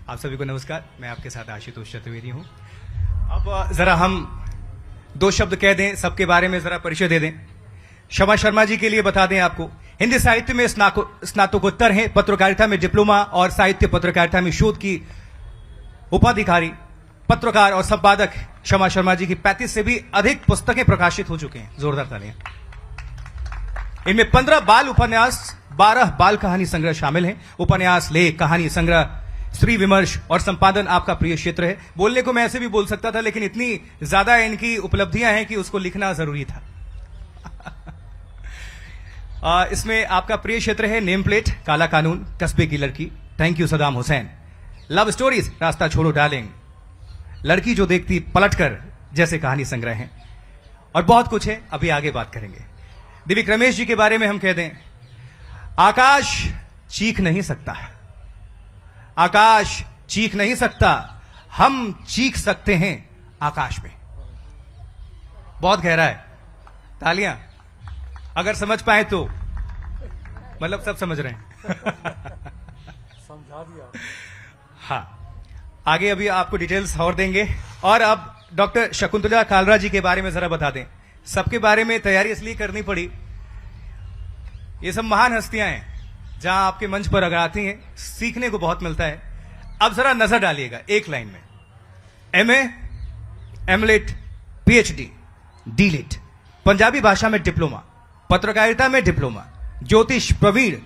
आप सभी को नमस्कार। मैं आपके साथ आशुतोष चतुर्वेदी हूं। अब जरा हम दो शब्द कह दें, सबके बारे में जरा परिचय दे दें। शमा शर्मा जी के लिए बता दें आपको, हिंदी साहित्य में स्नातकोत्तर हैं, पत्रकारिता में डिप्लोमा और साहित्य पत्रकारिता में शोध की उपाधिकारी, पत्रकार और संपादक शमा शर्मा जी की 35 से भी अधिक पुस्तकें प्रकाशित हो चुके हैं। जोरदार तालियां। इनमें 15 बाल उपन्यास, 12 बाल कहानी संग्रह शामिल हैं। उपन्यास, लेख, कहानी संग्रह, स्त्री विमर्श और संपादन आपका प्रिय क्षेत्र है। बोलने को मैं ऐसे भी बोल सकता था, लेकिन इतनी ज्यादा इनकी उपलब्धियां हैं कि उसको लिखना जरूरी था। इसमें आपका प्रिय क्षेत्र है नेम प्लेट, काला कानून, कस्बे की लड़की, thank you Saddam Hussain, love stories, रास्ता छोड़ो डार्लिंग, लड़की जो देखती पलटकर जैसे कहानी संग्रह हैं, और बहुत कुछ है। अभी आगे बात करेंगे। दिव्य रमेश जी के बारे में हम कह दें, आकाश चीख नहीं सकता, आकाश चीख नहीं सकता, हम चीख सकते हैं आकाश में। बहुत गहरा है। तालियां अगर समझ पाए तो, मतलब सब समझ रहे हैं। समझा दिया। हाँ, आगे अभी आपको डिटेल्स और देंगे। और अब डॉक्टर शकुंतला कालरा जी के बारे में जरा बता दें। सबके बारे में तैयारी इसलिए करनी पड़ी, ये सब महान हस्तियां हैं, जहां आपके मंच पर अगर आती हैं सीखने को बहुत मिलता है। अब जरा नजर डालिएगा एक लाइन में। MA, MLitt, PhD, DLitt, Punjabi भाषा में डिप्लोमा, पत्रकारिता में डिप्लोमा, ज्योतिष प्रवीण,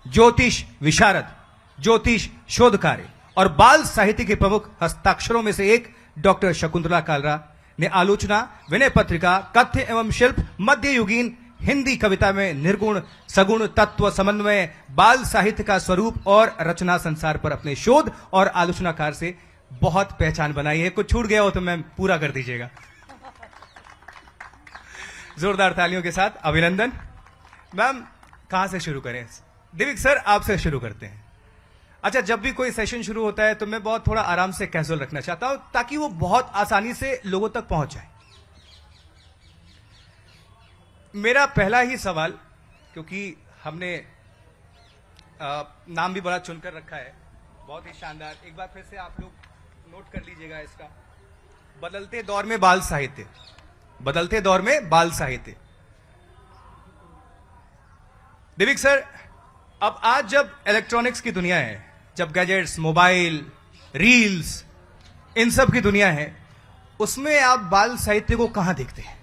ज्योतिष विशारद, ज्योतिष शोध कार्य और बाल साहित्य के प्रमुख हस्ताक्षरों में से एक डॉक्टर शकुंतला कालरा ने आलोचना, विनय पत्रिका, कथ्य एवं शिल्प, मध्ययुगीन हिंदी कविता में निर्गुण सगुण तत्व समन्वय, बाल साहित्य का स्वरूप और रचना संसार पर अपने शोध और आलोचनाकार से बहुत पहचान बनाई है। कुछ छूट गया हो तो मैम पूरा कर दीजिएगा। जोरदार तालियों के साथ अभिनंदन। मैम कहां से शुरू करें? दिविक सर आपसे शुरू करते हैं। अच्छा, जब भी कोई सेशन शुरू होता है तो मैं बहुत थोड़ा आराम से कैजुअल रखना चाहता हूं, ताकि वो बहुत आसानी से लोगों तक पहुंच जाए। मेरा पहला ही सवाल, क्योंकि हमने नाम भी बड़ा चुनकर रखा है, बहुत ही शानदार, एक बार फिर से आप लोग नोट कर लीजिएगा इसका। बदलते दौर में बाल साहित्य, बदलते दौर में बाल साहित्य। दिविक सर, अब आज जब इलेक्ट्रॉनिक्स की दुनिया है, जब गैजेट्स, मोबाइल, रील्स, इन सब की दुनिया है, उसमें आप बाल साहित्य को कहां देखते हैं?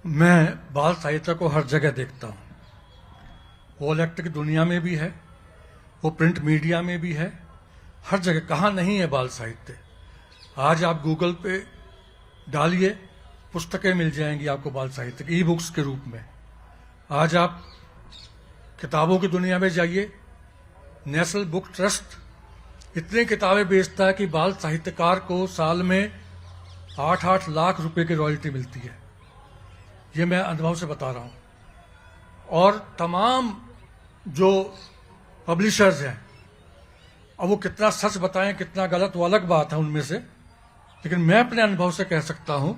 मैं बाल साहित्य को हर जगह देखता हूँ। वो इलेक्ट्रिक दुनिया में भी है, वो प्रिंट मीडिया में भी है, हर जगह। कहाँ नहीं है बाल साहित्य? आज आप गूगल पे डालिए, पुस्तकें मिल जाएंगी आपको बाल साहित्य की, ई बुक्स के रूप में। आज आप किताबों की दुनिया में जाइए, नेशनल बुक ट्रस्ट इतनी किताबें बेचता है कि बाल साहित्यकार को साल में 8-8 लाख रुपए की रॉयल्टी मिलती है। ये मैं अनुभव से बता रहा हूं। और तमाम जो पब्लिशर्स हैं, अब वो कितना सच बताएं कितना गलत वो अलग बात है उनमें से, लेकिन मैं अपने अनुभव से कह सकता हूं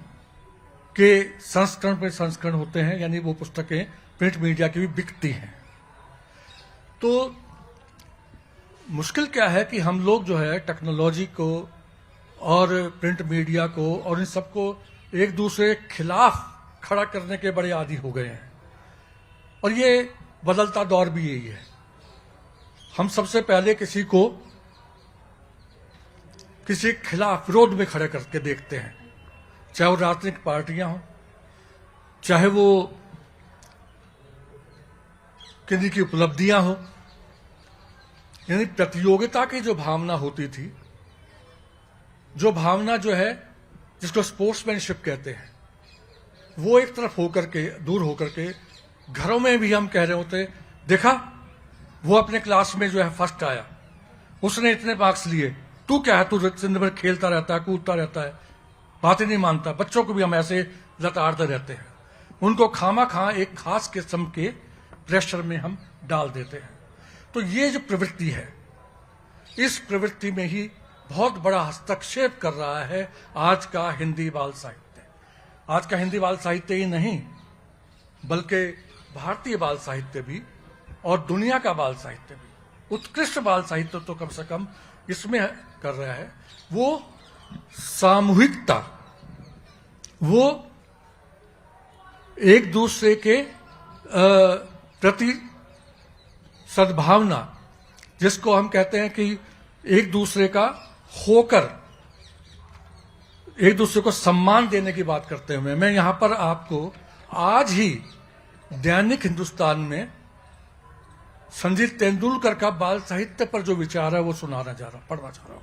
कि संस्करण पे संस्करण होते हैं, यानी वो पुस्तकें प्रिंट मीडिया की भी बिकती हैं। तो मुश्किल क्या है कि हम लोग जो है टेक्नोलॉजी को और प्रिंट मीडिया को और इन सबको एक दूसरे के खिलाफ खड़ा करने के बड़े आदी हो गए हैं। और ये बदलता दौर भी यही है। हम सबसे पहले किसी को किसी के खिलाफ विरोध में खड़े करके देखते हैं, चाहे वो राजनीतिक पार्टियां हों, चाहे वो किन्हीं की उपलब्धियां हो। यानी प्रतियोगिता की जो भावना होती थी, जो भावना जो है जिसको स्पोर्ट्समैनशिप कहते हैं, वो एक तरफ होकर के, दूर होकर के घरों में भी हम कह रहे होते, देखा वो अपने क्लास में जो है फर्स्ट आया, उसने इतने मार्क्स लिए, तू क्या है, तू दिन भर खेलता रहता है, कूदता रहता है, बातें नहीं मानता। बच्चों को भी हम ऐसे लताड़ते रहते हैं, उनको खामा खा एक खास किस्म के प्रेशर में हम डाल देते हैं। तो ये जो प्रवृत्ति है, इस प्रवृत्ति में ही बहुत बड़ा हस्तक्षेप कर रहा है आज का हिंदी बाल साहित्य। आज का हिंदी बाल साहित्य ही नहीं, बल्कि भारतीय बाल साहित्य भी और दुनिया का बाल साहित्य भी, उत्कृष्ट बाल साहित्य तो कम से कम इसमें कर रहा है, वो सामूहिकता, वो एक दूसरे के प्रति सद्भावना, जिसको हम कहते हैं कि एक दूसरे का होकर एक दूसरे को सम्मान देने की बात करते हुए मैं यहां पर आपको आज ही दैनिक हिंदुस्तान में संजीव तेंदुलकर का बाल साहित्य पर जो विचार है वो पढ़ना चाह रहा हूं।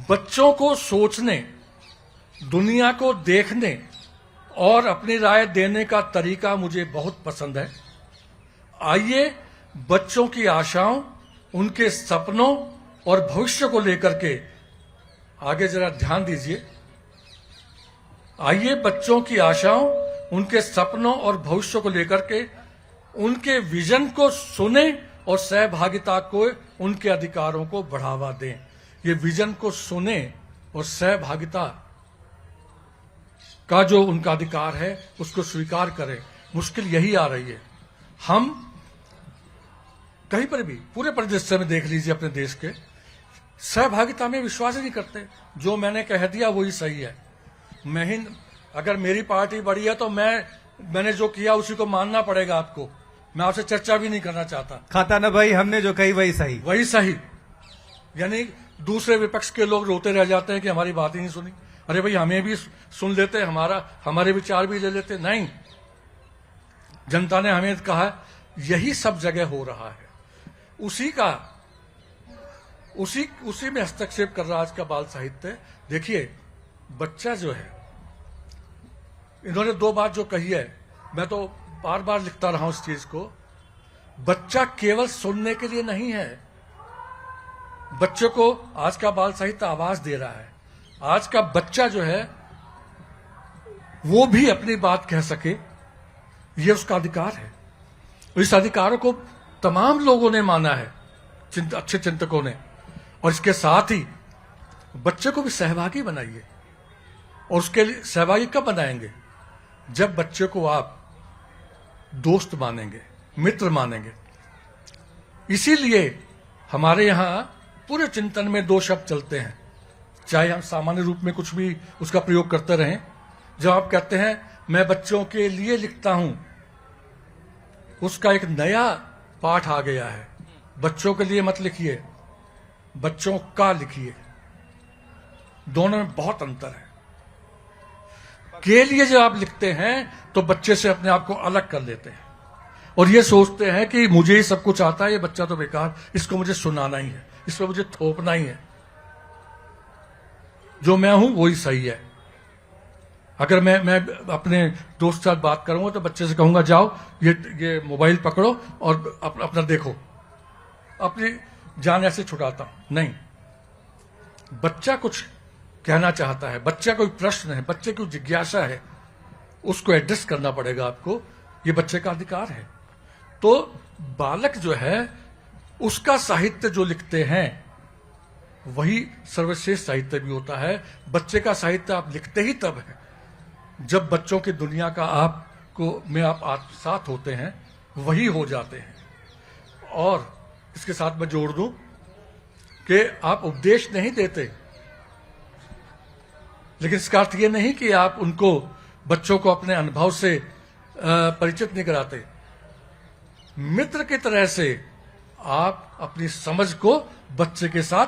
बच्चों को सोचने, दुनिया को देखने और अपनी राय देने का तरीका मुझे बहुत पसंद है। आइए बच्चों की आशाओं, उनके सपनों और भविष्य को लेकर के आगे जरा ध्यान दीजिए। आइए बच्चों की आशाओं, उनके सपनों और भविष्य को लेकर के उनके विजन को सुने और सहभागिता को, उनके अधिकारों को बढ़ावा दें। ये विजन को सुने और सहभागिता का जो उनका अधिकार है उसको स्वीकार करें। मुश्किल यही आ रही है, हम कहीं पर भी पूरे परिदृश्य में देख लीजिए अपने देश के, सहभागिता में विश्वास ही नहीं करते। जो मैंने कह दिया वही सही है। मैं ही, अगर मेरी पार्टी बड़ी है तो मैंने जो किया उसी को मानना पड़ेगा आपको। मैं आपसे चर्चा भी नहीं करना चाहता। खाता ना भाई, हमने जो कही वही सही। वही सही, यानी दूसरे विपक्ष के लोग रोते रह जाते हैं कि हमारी बात ही नहीं सुनी। अरे भाई, हमें भी सुन लेते, हमारे विचार भी ले लेते। नहीं, जनता ने हमें कहा, यही सब जगह हो रहा है। उसी में हस्तक्षेप कर रहा आज का बाल साहित्य। देखिए, बच्चा जो है, इन्होंने दो बात जो कही है, मैं तो बार बार लिखता रहा हूं इस चीज को। बच्चा केवल सुनने के लिए नहीं है, बच्चे को आज का बाल साहित्य आवाज दे रहा है। आज का बच्चा जो है वो भी अपनी बात कह सके, ये उसका अधिकार है। इस अधिकार को तमाम लोगों ने माना है, अच्छे चिंतकों ने। और इसके साथ ही बच्चे को भी सहभागी बनाइए। और उसके लिए सहभागी कब बनाएंगे? जब बच्चे को आप दोस्त मानेंगे, मित्र मानेंगे। इसीलिए हमारे यहां पूरे चिंतन में दो शब्द चलते हैं, चाहे हम सामान्य रूप में कुछ भी उसका प्रयोग करते रहें। जब आप कहते हैं मैं बच्चों के लिए लिखता हूं, उसका एक नया पाठ आ गया है। बच्चों के लिए मत लिखिए, बच्चों का लिखिए। दोनों में बहुत अंतर है। के लिए जब आप लिखते हैं तो बच्चे से अपने आप को अलग कर लेते हैं और ये सोचते हैं कि मुझे ही सब कुछ आता है, ये बच्चा तो बेकार, इसको मुझे सुनाना ही है, इस पर मुझे थोपना ही है। जो मैं हूं वही सही है। अगर मैं अपने दोस्त के साथ बात करूंगा तो बच्चे से कहूंगा, जाओ ये मोबाइल पकड़ो और अपना देखो, अपनी जान ऐसे छुड़ाता हूं। नहीं, बच्चा कुछ कहना चाहता है, बच्चा कोई प्रश्न है, बच्चे की जिज्ञासा है, उसको एड्रेस करना पड़ेगा आपको। ये बच्चे का अधिकार है। तो बालक जो है उसका साहित्य जो लिखते हैं वही सर्वश्रेष्ठ साहित्य भी होता है। बच्चे का साहित्य आप लिखते ही तब है जब बच्चों की दुनिया का आप आत्मसात होते हैं, वही हो जाते हैं। और इसके साथ मैं जोड़ दूं कि आप उपदेश नहीं देते, लेकिन इसका अर्थ यह नहीं कि आप उनको, बच्चों को अपने अनुभव से परिचित नहीं कराते। मित्र की तरह से आप अपनी समझ को बच्चे के साथ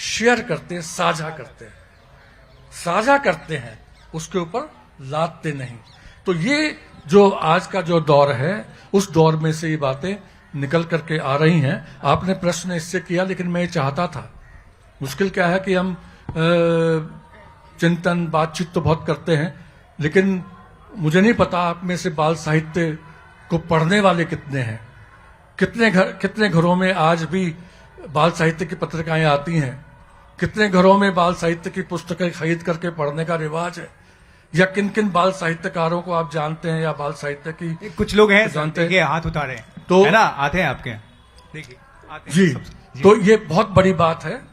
शेयर करते हैं, साझा करते हैं, उसके ऊपर लादते नहीं। तो ये जो आज का जो दौर है, उस दौर में से ये बातें निकल करके आ रही हैं। आपने प्रश्न इससे किया, लेकिन मैं ये चाहता था, मुश्किल क्या है कि हम चिंतन बातचीत तो बहुत करते हैं, लेकिन मुझे नहीं पता आप में से बाल साहित्य को पढ़ने वाले कितने हैं। कितने घरों में आज भी बाल साहित्य की पत्रिकाएं आती हैं, कितने घरों में बाल साहित्य की पुस्तकें खरीद करके पढ़ने का रिवाज है, या किन किन बाल साहित्यकारों को आप जानते हैं, या बाल साहित्य की कुछ लोग हैं जानते हैं, हाथ उतारे हैं, तो है ना, आते हैं आपके यहाँ, देखिए आते हैं जी, जी। तो ये बहुत बड़ी बात है।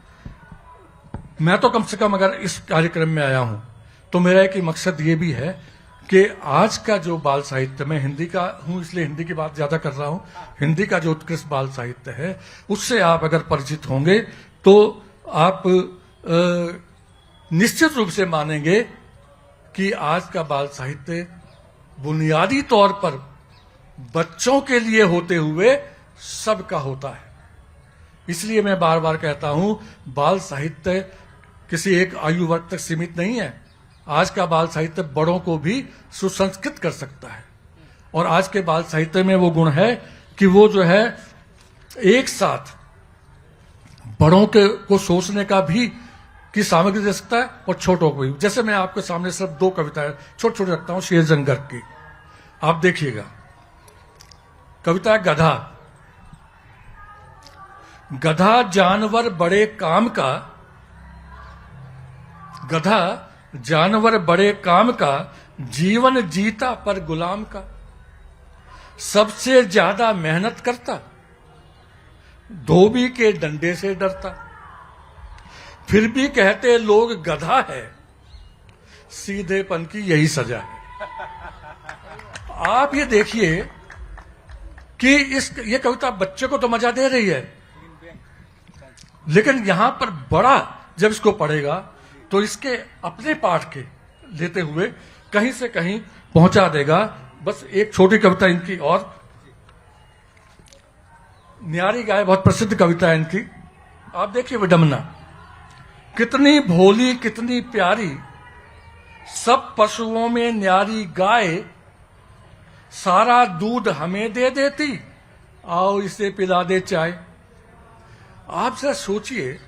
मैं तो कम से कम अगर इस कार्यक्रम में आया हूं तो मेरा एक ही मकसद ये भी है कि आज का जो बाल साहित्य, मैं हिंदी का हूं इसलिए हिंदी की बात ज्यादा कर रहा हूं, हिंदी का जो उत्कृष्ट बाल साहित्य है उससे आप अगर परिचित होंगे तो आप निश्चित रूप से मानेंगे कि आज का बाल साहित्य बुनियादी तौर पर बच्चों के लिए होते हुए सबका होता है। इसलिए मैं बार बार कहता हूं, बाल साहित्य किसी एक आयु वर्ग तक सीमित नहीं है। आज का बाल साहित्य बड़ों को भी सुसंस्कृत कर सकता है। और आज के बाल साहित्य में वो गुण है कि वो जो है एक साथ बड़ों के को सोचने का भी की सामग्री दे सकता है और छोटों को भी। जैसे मैं आपके सामने सिर्फ 2 कविताएं छोटे छोटे रखता हूं शेरजंग गर्ग की, आप देखिएगा। कविता गधा। गधा जानवर बड़े काम का, गधा जानवर बड़े काम का, जीवन जीता पर गुलाम का, सबसे ज्यादा मेहनत करता, धोबी के डंडे से डरता, फिर भी कहते लोग गधा है, सीधेपन की यही सजा है। आप ये देखिए कि ये कविता बच्चे को तो मजा दे रही है, लेकिन यहां पर बड़ा जब इसको पढ़ेगा तो इसके अपने पाठ के लेते हुए कहीं से कहीं पहुंचा देगा। बस एक छोटी कविता इनकी और, न्यारी गाय बहुत प्रसिद्ध कविता है इनकी, आप देखिए विडंबना। कितनी भोली कितनी प्यारी, सब पशुओं में न्यारी गाय, सारा दूध हमें दे देती, आओ इसे पिला दे चाय। आप जरा सोचिए,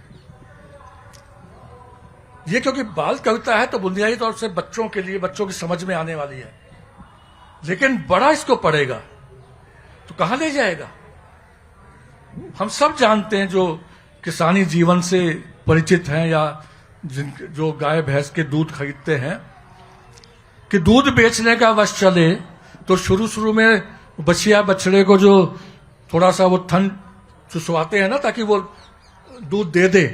ये क्योंकि बाल कविता है तो बुनियादी तौर से बच्चों के लिए, बच्चों की समझ में आने वाली है, लेकिन बड़ा इसको पढ़ेगा तो कहां ले जाएगा। हम सब जानते हैं जो किसानी जीवन से परिचित हैं या जो गाय भैंस के दूध खरीदते हैं कि दूध बेचने का वश चले तो शुरू शुरू में बछिया बछड़े को जो थोड़ा सा वो थन चुसवाते हैं ना ताकि वो दूध दे दे,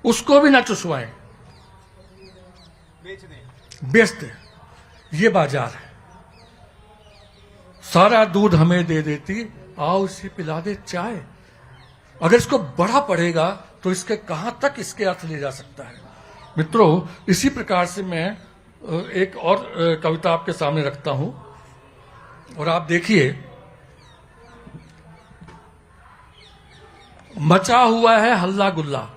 उसको भी ना चुसवाएं, बेच दे। ये बाजार है। सारा दूध हमें दे देती, आओ इसे पिला दे चाय। अगर इसको बड़ा पढ़ेगा तो इसके कहां तक इसके अर्थ ले जा सकता है। मित्रों, इसी प्रकार से मैं एक और कविता आपके सामने रखता हूं और आप देखिए। मचा हुआ है हल्ला गुल्ला,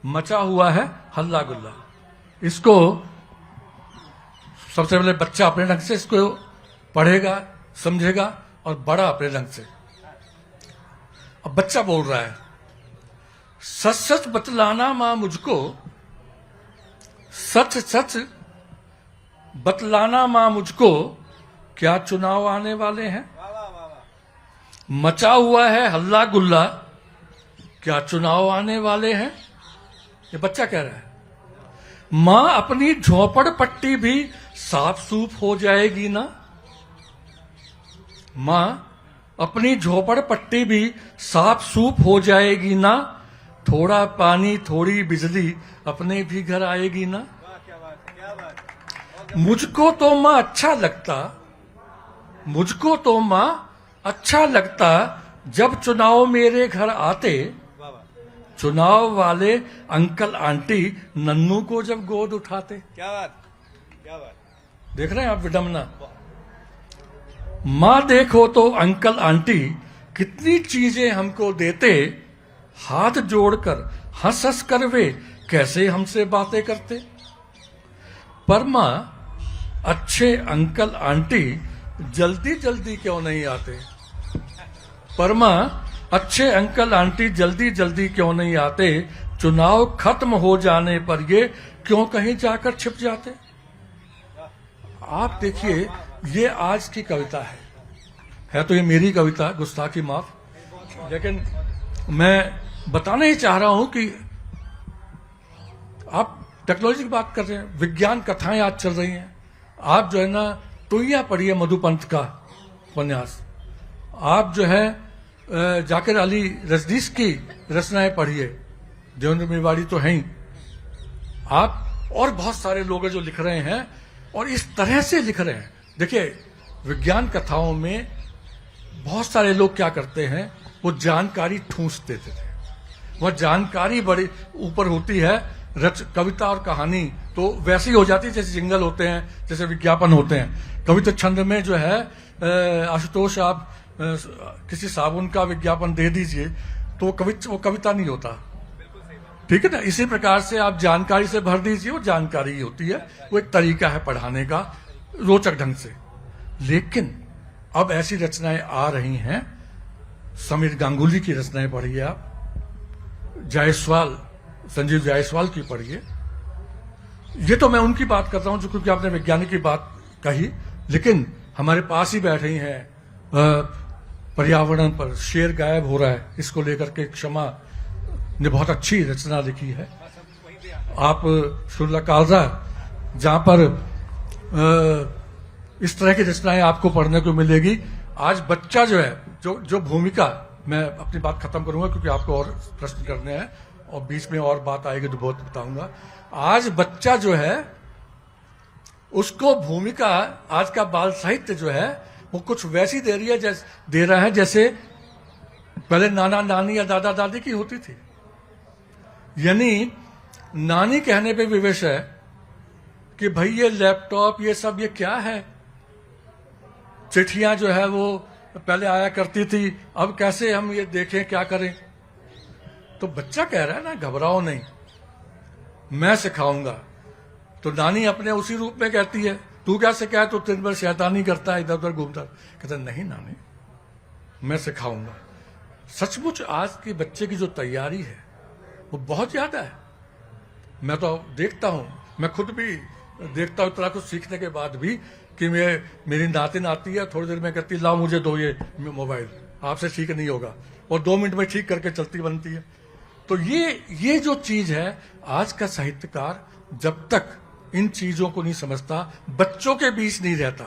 मचा हुआ है हल्ला गुल्ला। इसको सबसे पहले बच्चा अपने ढंग से इसको पढ़ेगा, समझेगा, और बड़ा अपने ढंग से। अब बच्चा बोल रहा है, सच सच बतलाना मां मुझको, सच सच बतलाना मां मुझको, क्या चुनाव आने वाले हैं। मचा हुआ है हल्ला गुल्ला, क्या चुनाव आने वाले हैं। ये बच्चा कह रहा है। मां अपनी झोपड़ पट्टी भी साफ सूफ हो जाएगी ना, मां अपनी झोपड़ पट्टी भी साफ सूफ हो जाएगी ना, थोड़ा पानी थोड़ी बिजली अपने भी घर आएगी ना। मुझको तो मां अच्छा लगता, मुझको तो मां अच्छा लगता, जब चुनाव मेरे घर आते, चुनाव वाले अंकल आंटी नन्नू को जब गोद उठाते। क्या बात, क्या बात। देख रहे हैं आप विडंबना। मां देखो तो अंकल आंटी कितनी चीजें हमको देते, हाथ जोड़कर हंस हंस कर वे कैसे हमसे बातें करते। पर मां अच्छे अंकल आंटी जल्दी जल्दी क्यों नहीं आते, पर मां अच्छे अंकल आंटी जल्दी जल्दी क्यों नहीं आते, चुनाव खत्म हो जाने पर ये क्यों कहीं जाकर छिप जाते। आप देखिए, ये आज की कविता है तो ये मेरी कविता, गुस्ताखी माफ, लेकिन मैं बताना ही चाह रहा हूं कि आप टेक्नोलॉजी की बात कर रहे हैं, विज्ञान कथाएं आज चल रही हैं। आप जो है ना टोइया पढ़िए मधुपंत का उपन्यास, आप जो है जाकिर अली रजनीश की रचनाएं पढ़िए, देवेंद्र मेवाड़ी तो हैं ही, आप और बहुत सारे लोग जो लिख रहे हैं और इस तरह से लिख रहे हैं। देखिए, विज्ञान कथाओं में बहुत सारे लोग क्या करते हैं, वो जानकारी ठूंस देते थे। वह जानकारी बड़ी ऊपर होती है, कविता और कहानी तो वैसी हो जाती है जैसे जिंगल होते हैं, जैसे विज्ञापन होते हैं। कविता छंद में जो है, आशुतोष आप किसी साबुन का विज्ञापन दे दीजिए तो वो कविता नहीं होता, ठीक है ना। इसी प्रकार से आप जानकारी से भर दीजिए, वो जानकारी ही होती है, वो एक तरीका है पढ़ाने का रोचक ढंग से। लेकिन अब ऐसी रचनाएं आ रही हैं, समीर गांगुली की रचनाएं पढ़िए आप, जायसवाल, संजीव जायसवाल की पढ़िए। ये तो मैं उनकी बात कर रहा हूं जो, क्योंकि आपने वैज्ञानिक की बात कही, लेकिन हमारे पास ही बैठ रही हैं पर्यावरण पर शेर गायब हो रहा है, इसको लेकर के क्षमा ने बहुत अच्छी रचना लिखी है। आप शुक्ला कालरा, जहां पर इस तरह की रचनाएं आपको पढ़ने को मिलेगी। आज बच्चा जो है, जो भूमिका, मैं अपनी बात खत्म करूंगा क्योंकि आपको और प्रश्न करने हैं और बीच में और बात आएगी तो बहुत बताऊंगा। आज बच्चा जो है, उसको भूमिका, आज का बाल साहित्य जो है वो कुछ वैसी दे रहा है जैसे पहले नाना नानी या दादा दादी की होती थी। यानी नानी कहने पे विवश है कि भाई ये लैपटॉप, ये सब ये क्या है। चिट्ठियां जो है वो पहले आया करती थी, अब कैसे हम ये देखें, क्या करें। तो बच्चा कह रहा है ना, घबराओ नहीं, मैं सिखाऊंगा। तो नानी अपने उसी रूप में कहती है, तू क्या सिखाए, तो दिन भर शैतानी करता है, इधर उधर घूमता। कहता नहीं नानी, मैं सिखाऊंगा। सचमुच आज के बच्चे की जो तैयारी है वो बहुत ज्यादा है। मैं तो देखता हूं, मैं खुद भी देखता हूं इतना कुछ सीखने के बाद भी, कि मेरी नातिन आती है, थोड़ी देर में कहती लाओ मुझे दो ये मोबाइल, आपसे ठीक नहीं होगा, और 2 मिनट में ठीक करके चलती बनती है। तो ये जो चीज है, आज का साहित्यकार जब तक इन चीजों को नहीं समझता, बच्चों के बीच नहीं रहता,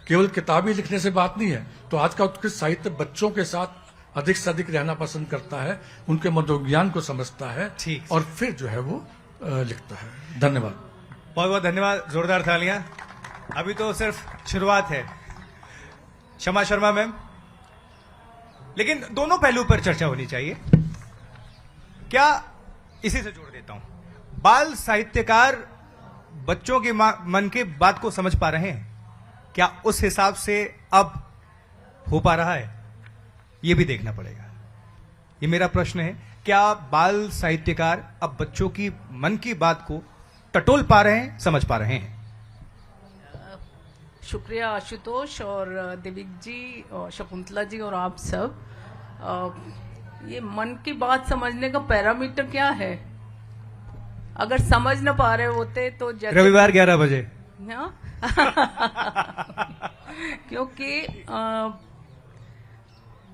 केवल किताबी लिखने से बात नहीं है। तो आज का उत्कृष्ट साहित्य बच्चों के साथ अधिक से अधिक रहना पसंद करता है, उनके मनोविज्ञान को समझता है, और फिर जो है वो लिखता है। धन्यवाद, बहुत बहुत धन्यवाद, जोरदार तालियां। अभी तो सिर्फ शुरुआत है, क्षमा शर्मा मैम, लेकिन दोनों पहलू पर चर्चा होनी चाहिए। क्या, इसी से जोड़ देता हूं, बाल साहित्यकार बच्चों के मन की बात को समझ पा रहे हैं? क्या उस हिसाब से अब हो पा रहा है? यह भी देखना पड़ेगा। ये मेरा प्रश्न है, क्या बाल साहित्यकार अब बच्चों की मन की बात को टटोल पा रहे हैं, समझ पा रहे हैं? शुक्रिया आशुतोष और दिविक जी और शकुंतला जी और आप सब। ये मन की बात समझने का पैरामीटर क्या है? अगर समझ न पा रहे होते तो रविवार 11 बजे क्योंकि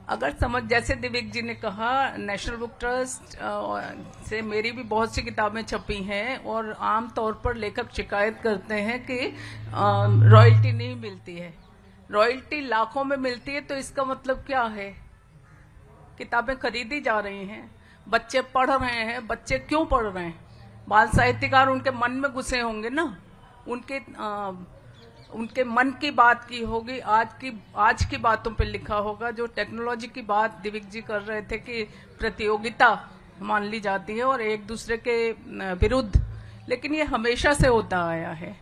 अगर समझ, जैसे दिविक जी ने कहा, नेशनल बुक ट्रस्ट से मेरी भी बहुत सी किताबें छपी हैं, और आम तौर पर लेखक शिकायत करते हैं कि रॉयल्टी नहीं मिलती है। रॉयल्टी लाखों में मिलती है, तो इसका मतलब क्या है? किताबें खरीदी जा रही हैं, बच्चे पढ़ रहे हैं। बच्चे क्यों पढ़ रहे हैं? बाल साहित्यकार उनके मन में घुसे होंगे ना, उनके मन की बात की होगी, आज की बातों पे लिखा होगा। जो टेक्नोलॉजी की बात दिविक जी कर रहे थे कि प्रतियोगिता मान ली जाती है और एक दूसरे के विरुद्ध, लेकिन ये हमेशा से होता आया है।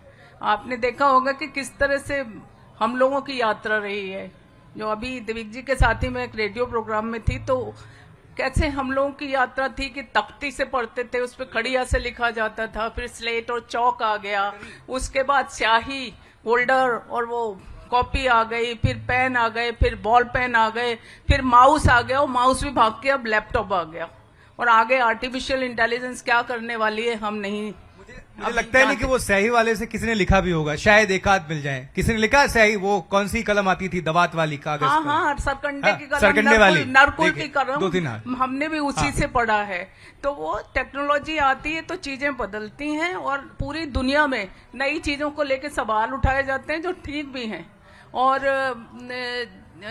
आपने देखा होगा कि किस तरह से हम लोगों की यात्रा रही है। जो अभी दिविक जी के साथ ही मैं एक रेडियो प्रोग्राम में थी, तो कैसे हम लोगों की यात्रा थी कि तख्ती से पढ़ते थे, उस पर खड़िया से लिखा जाता था, फिर स्लेट और चौक आ गया, उसके बाद स्याही होल्डर और वो कॉपी आ गई, फिर पेन आ गए, फिर बॉल पेन आ गए, फिर माउस आ गया, और माउस भी भाग के अब लैपटॉप आ गया, और आगे आर्टिफिशियल इंटेलिजेंस क्या करने वाली है हम नहीं। मुझे लगता है नहीं कि वो स्याही वाले से किसी ने लिखा भी होगा, शायद एक आध मिल जाए। किसी ने लिखा स्याही, वो कौन सी कलम आती थी, दवात वाली कागज? हाँ, सरकंडे की कलम, सरकंडे वाली, नरकुल की कलम, 2-3 हमने भी उसी से पढ़ा है। तो वो टेक्नोलॉजी आती है तो चीजें बदलती हैं, और पूरी दुनिया में नई चीजों को लेकर सवाल उठाए जाते हैं जो ठीक भी हैं। और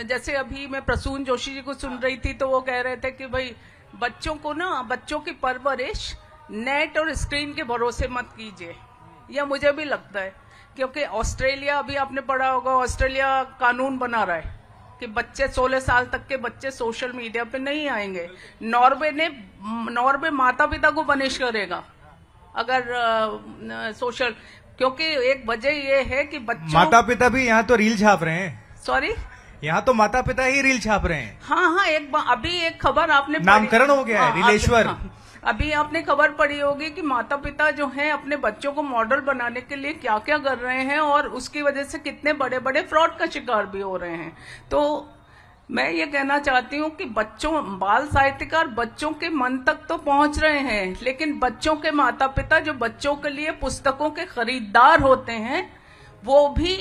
जैसे अभी मैं प्रसून जोशी जी को सुन रही थी, तो वो कह रहे थे कि भाई बच्चों की परवरिश नेट और स्क्रीन के भरोसे मत कीजिए। यह मुझे भी लगता है, क्योंकि ऑस्ट्रेलिया, अभी आपने पढ़ा होगा, ऑस्ट्रेलिया कानून बना रहा है कि बच्चे 16 साल तक के बच्चे सोशल मीडिया पे नहीं आएंगे। नॉर्वे माता पिता को पनिश करेगा अगर सोशल, क्योंकि एक वजह ये है कि बच्चों, माता पिता भी यहाँ तो रील छाप रहे हैं, सॉरी, यहाँ तो माता पिता ही रील छाप रहे हैं। हाँ, अभी एक खबर आपने नामकरण हो गया है, रीलेश्वर। अभी आपने खबर पढ़ी होगी कि माता पिता जो हैं अपने बच्चों को मॉडल बनाने के लिए क्या क्या कर रहे हैं और उसकी वजह से कितने बड़े बड़े फ्रॉड का शिकार भी हो रहे हैं। तो मैं ये कहना चाहती हूँ कि बाल साहित्यकार बच्चों के मन तक तो पहुंच रहे हैं, लेकिन बच्चों के माता पिता जो बच्चों के लिए पुस्तकों के खरीदार होते हैं वो भी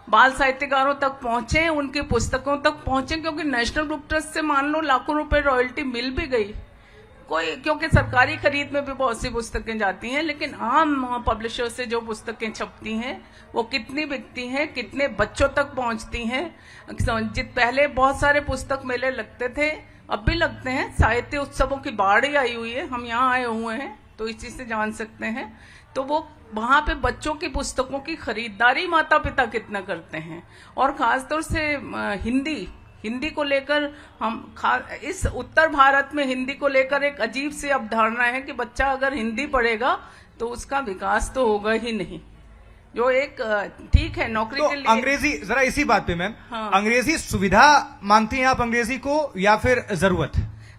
बाल साहित्यकारों तक पहुंचे, उनकी पुस्तकों तक पहुंचे, क्योंकि नेशनल बुक ट्रस्ट से मान लो लाखों रुपए रॉयल्टी मिल भी गई कोई, क्योंकि सरकारी खरीद में भी बहुत सी पुस्तकें जाती हैं, लेकिन आम पब्लिशर से जो पुस्तकें छपती हैं वो कितनी बिकती हैं, कितने बच्चों तक पहुंचती हैं। पहले बहुत सारे पुस्तक मेले लगते थे, अब भी लगते हैं, साहित्य उत्सवों की बाढ़ ही आई हुई है, हम यहाँ आए हुए हैं तो इस चीज से जान सकते हैं। तो वो वहां पे बच्चों की पुस्तकों की खरीदारी माता पिता कितना करते हैं, और खासतौर से हिंदी को लेकर इस उत्तर भारत में हिंदी को लेकर एक अजीब सी अवधारणा है कि बच्चा अगर हिंदी पढ़ेगा तो उसका विकास तो होगा ही नहीं, जो एक ठीक है नौकरी तो के लिए। अंग्रेजी, जरा इसी बात पे मैम, हाँ। अंग्रेजी सुविधा मानती हैं आप अंग्रेजी को या फिर जरूरत?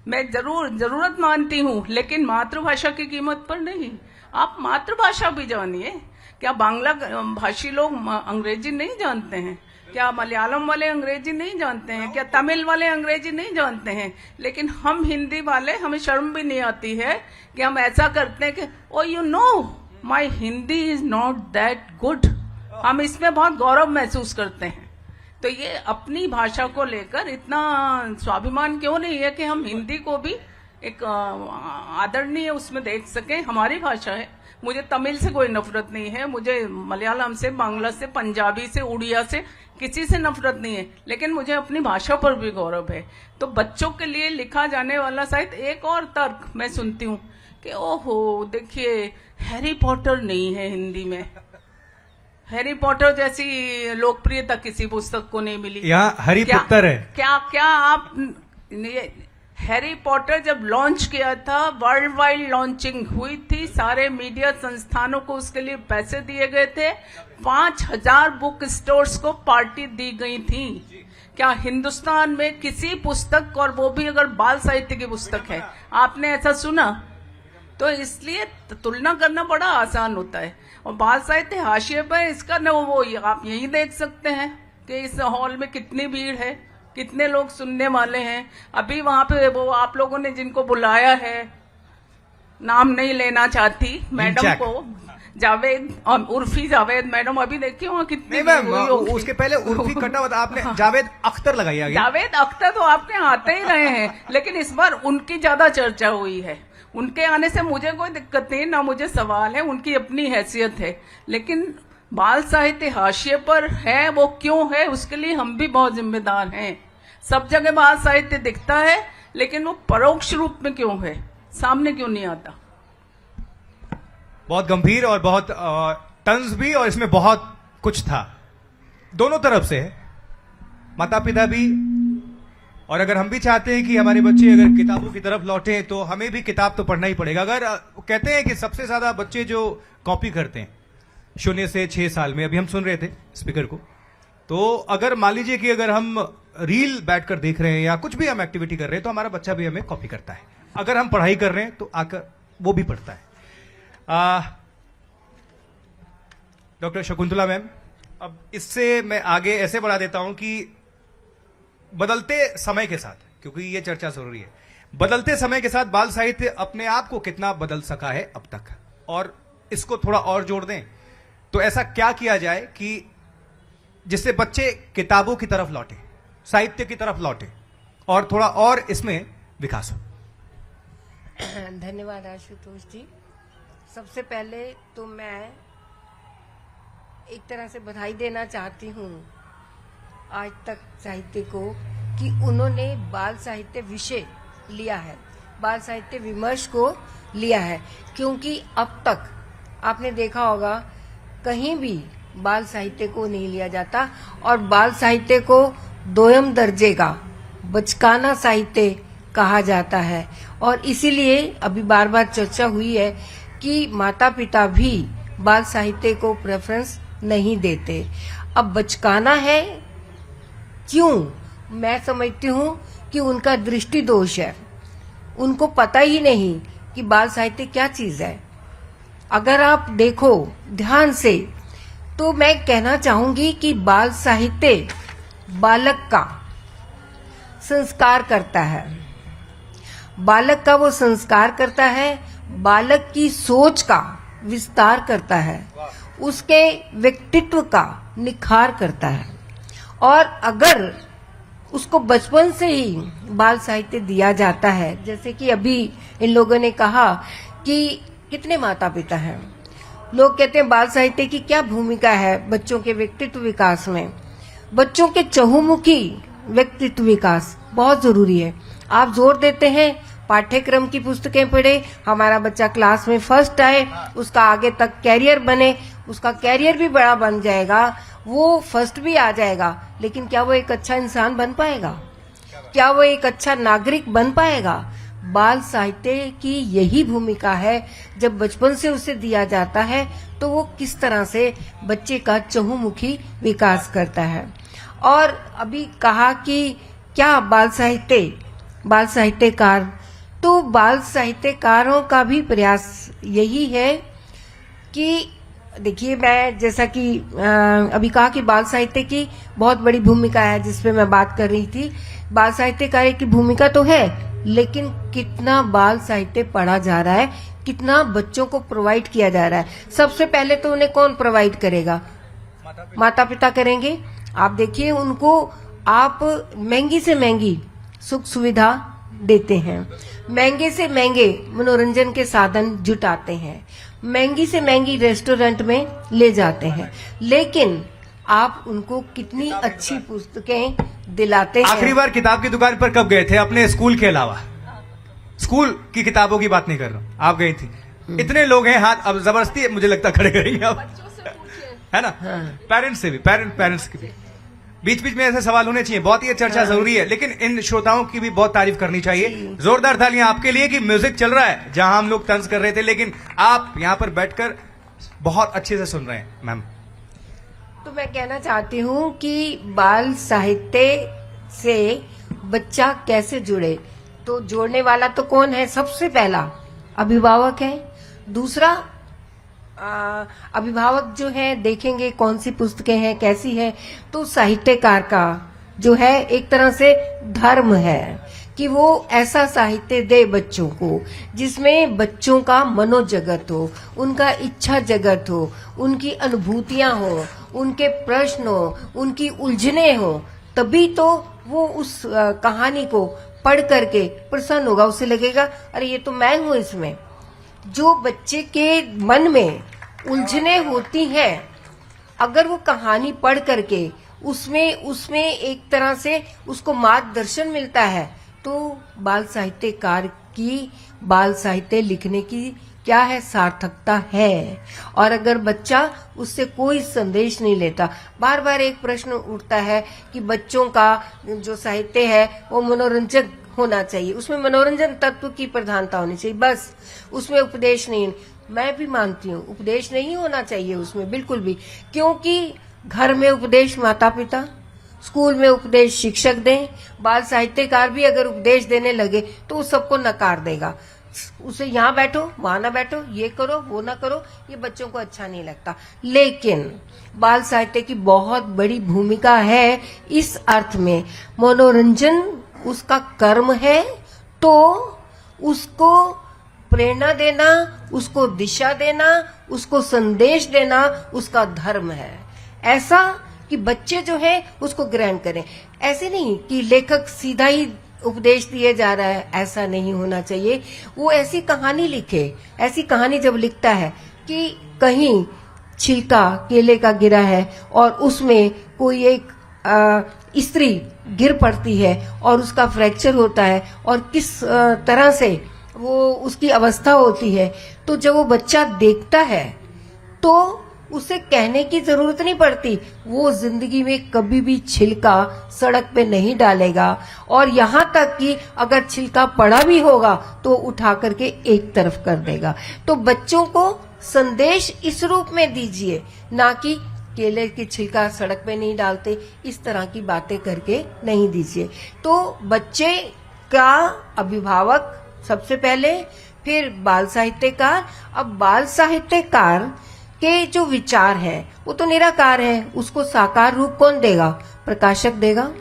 मैं जरूरत मानती हूँ, लेकिन मातृभाषा की कीमत पर नहीं। आप मातृभाषा भी जानिए, क्या बांग्ला भाषी लोग अंग्रेजी नहीं जानते हैं? क्या मलयालम वाले अंग्रेजी नहीं जानते हैं? क्या तमिल वाले अंग्रेजी नहीं जानते हैं? लेकिन हम हिंदी वाले, हमें शर्म भी नहीं आती है कि हम ऐसा करते हैं कि oh you know my Hindi is not that good. हम इसमें बहुत गौरव महसूस करते हैं। तो ये अपनी भाषा को लेकर इतना स्वाभिमान क्यों नहीं है कि हम हिंदी को भी एक आदरणीय उसमें देख सकें? हमारी भाषा है। मुझे तमिल से कोई नफरत नहीं है, मुझे मलयालम से, बांग्ला से, पंजाबी से, उड़िया से, किसी से नफरत नहीं है, लेकिन मुझे अपनी भाषा पर भी गौरव है। तो बच्चों के लिए लिखा जाने वाला साहित्य, एक और तर्क मैं सुनती हूँ कि ओहो देखिए हैरी पॉटर नहीं है हिंदी में, हैरी पॉटर जैसी लोकप्रियता किसी पुस्तक को नहीं मिली। यहाँ हरी पुत्र है। क्या आप हैरी पॉटर जब लॉन्च किया था, वर्ल्ड वाइड लॉन्चिंग हुई थी, सारे मीडिया संस्थानों को उसके लिए पैसे दिए गए थे, 5000 बुक स्टोर्स को पार्टी दी गई थी। क्या हिंदुस्तान में किसी पुस्तक, और वो भी अगर बाल साहित्य की पुस्तक है, आपने ऐसा सुना? तो इसलिए तुलना करना बड़ा आसान होता है। और बाल साहित्य हाशिए पर इसका न वो आप यही देख सकते हैं कि इस हॉल में कितनी भीड़ है, कितने लोग सुनने वाले हैं। अभी वहां पे वो आप लोगों ने जिनको बुलाया है, नाम नहीं लेना चाहती मैडम को, जावेद और उर्फी जावेद मैडम, अभी देखिए वहाँ कितनी नहीं मैम, उसके पहले उर्फी कटा हुआ था आपने, जावेद अख्तर लगाई आगे। जावेद अख्तर तो आपके आते ही रहे हैं, लेकिन इस बार उनकी ज्यादा चर्चा हुई है। उनके आने से मुझे कोई दिक्कत नहीं, ना मुझे सवाल है, उनकी अपनी हैसियत है, लेकिन बाल साहित्य हाशिए पर है, वो क्यों है उसके लिए हम भी बहुत जिम्मेदार हैं। सब जगह बाल साहित्य दिखता है, लेकिन वो परोक्ष रूप में क्यों है, सामने क्यों नहीं आता? बहुत गंभीर और बहुत तंज भी, और इसमें बहुत कुछ था दोनों तरफ से, माता पिता भी, और अगर हम भी चाहते हैं कि हमारे बच्चे अगर किताबों की तरफ लौटे तो हमें भी किताब तो पढ़ना ही पड़ेगा। अगर कहते हैं कि सबसे ज्यादा बच्चे जो कॉपी करते हैं 0 से 6 साल में, अभी हम सुन रहे थे स्पीकर को, तो अगर मान लीजिए कि अगर हम रील बैठकर देख रहे हैं या कुछ भी हम एक्टिविटी कर रहे हैं तो हमारा बच्चा भी हमें कॉपी करता है। अगर हम पढ़ाई कर रहे हैं तो आकर वो भी पढ़ता है। डॉक्टर शकुंतला मैम, अब इससे मैं आगे ऐसे बढ़ा देता हूं कि बदलते समय के साथ, क्योंकि ये चर्चा जरूरी है, बदलते समय के साथ बाल साहित्य अपने आप को कितना बदल सका है अब तक, और इसको थोड़ा और जोड़ दें तो ऐसा क्या किया जाए कि जिससे बच्चे किताबों की तरफ लौटे, साहित्य की तरफ लौटे और थोड़ा और इसमें विकास हो। धन्यवाद आशुतोष जी। सबसे पहले तो मैं एक तरह से बधाई देना चाहती हूँ आज तक साहित्य को कि उन्होंने बाल साहित्य विषय लिया है, बाल साहित्य विमर्श को लिया है, क्योंकि अब तक आपने देखा होगा कहीं भी बाल साहित्य को नहीं लिया जाता और बाल साहित्य को दोयम दर्जे का बचकाना साहित्य कहा जाता है। और इसीलिए अभी बार बार चर्चा हुई है कि माता पिता भी बाल साहित्य को प्रेफरेंस नहीं देते। अब बचकाना है क्यों? मैं समझती हूँ कि उनका दृष्टि दोष है, उनको पता ही नहीं कि बाल साहित्य क्या चीज है। अगर आप देखो ध्यान से तो मैं कहना चाहूंगी कि बाल साहित्य बालक का संस्कार करता है, बालक का वो संस्कार करता है, बालक की सोच का विस्तार करता है, उसके व्यक्तित्व का निखार करता है। और अगर उसको बचपन से ही बाल साहित्य दिया जाता है, जैसे कि अभी इन लोगों ने कहा कि कितने माता पिता हैं, लोग कहते हैं बाल साहित्य की क्या भूमिका है बच्चों के व्यक्तित्व विकास में। बच्चों के चहुमुखी व्यक्तित्व विकास बहुत जरूरी है। आप जोर देते हैं पाठ्यक्रम की पुस्तकें पढ़े, हमारा बच्चा क्लास में फर्स्ट आए, उसका आगे तक कैरियर बने, उसका कैरियर भी बड़ा बन जाएगा, वो फर्स्ट भी आ जाएगा, लेकिन क्या वो एक अच्छा इंसान बन पाएगा? क्या वो एक अच्छा नागरिक बन पाएगा? बाल साहित्य की यही भूमिका है। जब बचपन से उसे दिया जाता है तो वो किस तरह से बच्चे का चहुमुखी विकास करता है। और अभी कहा कि क्या बाल साहित्यकार, तो बाल साहित्यकारों का भी प्रयास यही है कि देखिए, मैं जैसा कि अभी कहा कि बाल साहित्य की बहुत बड़ी भूमिका है, जिसपे मैं बात कर रही थी। बाल साहित्यकार की भूमिका तो है, लेकिन कितना बाल साहित्य पढ़ा जा रहा है, कितना बच्चों को प्रोवाइड किया जा रहा है। सबसे पहले तो उन्हें कौन प्रोवाइड करेगा? माता पिता करेंगे। आप देखिए, उनको आप महंगी से महंगी सुख सुविधा देते हैं, महंगे से महंगे मनोरंजन के साधन जुटाते हैं, महंगी से महंगी रेस्टोरेंट में ले जाते हैं, लेकिन आप उनको कितनी अच्छी पुस्तकें दिलाते हैं। आखिरी बार किताब की दुकान पर कब गए थे अपने स्कूल के अलावा? स्कूल की किताबों की बात नहीं कर रहा हूं, आप गई थी। इतने लोग हैं, हाथ अब जबरदस्ती मुझे लगता खड़े करेंगे अब, है ना? पेरेंट्स से भी, पेरेंट्स की भी बीच बीच में ऐसे सवाल होने चाहिए। बहुत ही चर्चा जरूरी है, लेकिन इन श्रोताओं की भी बहुत तारीफ करनी चाहिए। जोरदार तालियां आपके लिए कि म्यूजिक चल रहा है जहां हम लोग तंज कर रहे थे, लेकिन आप यहां पर बैठकर बहुत अच्छे से सुन रहे हैं। मैम, तो मैं कहना चाहती हूँ कि बाल साहित्य से बच्चा कैसे जुड़े, तो जोड़ने वाला तो कौन है? सबसे पहला अभिभावक है। दूसरा अभिभावक जो है देखेंगे कौन सी पुस्तकें हैं, कैसी है, तो साहित्यकार का जो है एक तरह से धर्म है कि वो ऐसा साहित्य दे बच्चों को जिसमें बच्चों का मनोजगत हो, उनका इच्छा जगत हो, उनकी अनुभूतियां हो, उनके प्रश्न हो, उनकी उलझने हो, तभी तो वो उस कहानी को पढ़ करके प्रसन्न होगा। उसे लगेगा अरे ये तो मैं हूं इसमें। जो बच्चे के मन में उलझने होती हैं, अगर वो कहानी पढ़ करके उसमें एक तरह से उसको मार्गदर्शन मिलता है, तो बाल साहित्यकार की बाल साहित्य लिखने की क्या है, सार्थकता है। और अगर बच्चा उससे कोई संदेश नहीं लेता, बार बार एक प्रश्न उठता है कि बच्चों का जो साहित्य है वो मनोरंजक होना चाहिए, उसमें मनोरंजन तत्व की प्रधानता होनी चाहिए, बस उसमें उपदेश नहीं। मैं भी मानती हूँ उपदेश नहीं होना चाहिए उसमें बिल्कुल भी, क्योंकि घर में उपदेश माता पिता, स्कूल में उपदेश शिक्षक दें, बाल साहित्यकार भी अगर उपदेश देने लगे तो वो सबको नकार देगा। उसे यहाँ बैठो, वहां ना बैठो, ये करो, वो ना करो, ये बच्चों को अच्छा नहीं लगता। लेकिन बाल साहित्य की बहुत बड़ी भूमिका है इस अर्थ में, मनोरंजन उसका कर्म है, तो उसको प्रेरणा देना, उसको दिशा देना, उसको संदेश देना उसका धर्म है। ऐसा कि बच्चे जो है उसको ग्रहण करें। ऐसे नहीं कि लेखक सीधा ही उपदेश दिए जा रहा है, ऐसा नहीं होना चाहिए। वो ऐसी कहानी लिखे, ऐसी कहानी जब लिखता है कि कहीं छिलका केले का गिरा है और उसमें कोई एक स्त्री गिर पड़ती है और उसका फ्रैक्चर होता है और किस तरह से वो उसकी अवस्था होती है, तो जब वो बच्चा देखता है तो उसे कहने की जरूरत नहीं पड़ती, वो जिंदगी में कभी भी छिलका सड़क पे नहीं डालेगा, और यहाँ तक कि अगर छिलका पड़ा भी होगा तो उठा करके एक तरफ कर देगा। तो बच्चों को संदेश इस रूप में दीजिए, ना कि केले की छिलका सड़क पे नहीं डालते, इस तरह की बातें करके नहीं दीजिए। तो बच्चे का अभिभावक सबसे पहले, फिर बाल साहित्यकार। अब बाल साहित्यकार के जो विचार है वो तो निराकार है, उसको साकार रूप कौन देगा? प्रकाशक देगा।